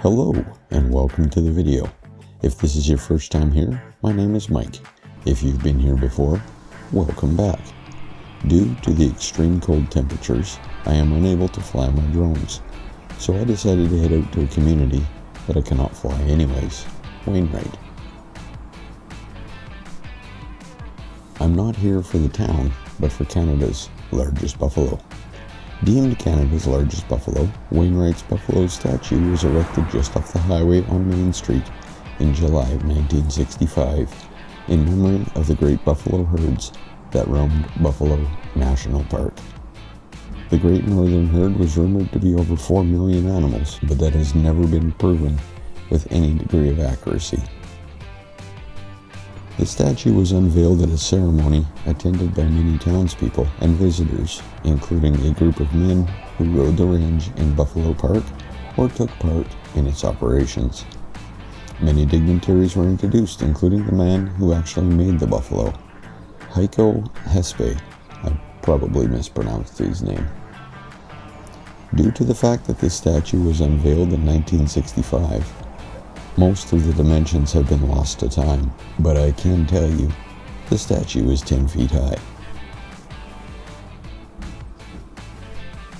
Hello and welcome to the video. If this is your first time here, my name is Mike. If you've been here before, welcome back. Due to the extreme cold temperatures, I am unable to fly my drones, so I decided to head out to a community that I cannot fly anyways, Wainwright. I'm not here for the town, but for Canada's largest buffalo. Deemed Canada's largest buffalo, Wainwright's buffalo statue was erected just off the highway on Main Street in July of 1965 in memory of the great buffalo herds that roamed Buffalo National Park. The Great Northern Herd was rumored to be over 4 million animals, but that has never been proven with any degree of accuracy. The statue was unveiled at a ceremony attended by many townspeople and visitors, including a group of men who rode the range in Buffalo Park or took part in its operations. Many dignitaries were introduced, including the man who actually made the buffalo, Heiko Hespe. I probably mispronounced his name. Due to the fact that this statue was unveiled in 1965, most of the dimensions have been lost to time, but I can tell you, the statue is 10 feet high.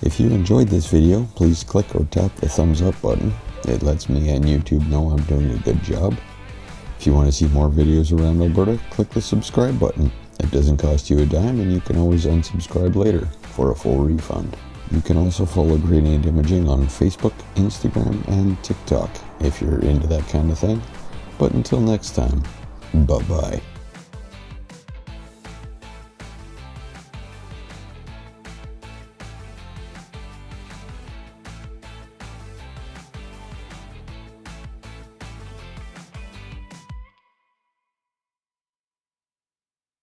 If you enjoyed this video, please click or tap the thumbs up button. It lets me and YouTube know I'm doing a good job. If you want to see more videos around Alberta, click the subscribe button. It doesn't cost you a dime, and you can always unsubscribe later for a full refund. You can also follow Gradient Imaging on Facebook, Instagram, and TikTok if you're into that kind of thing. But until next time, bye-bye.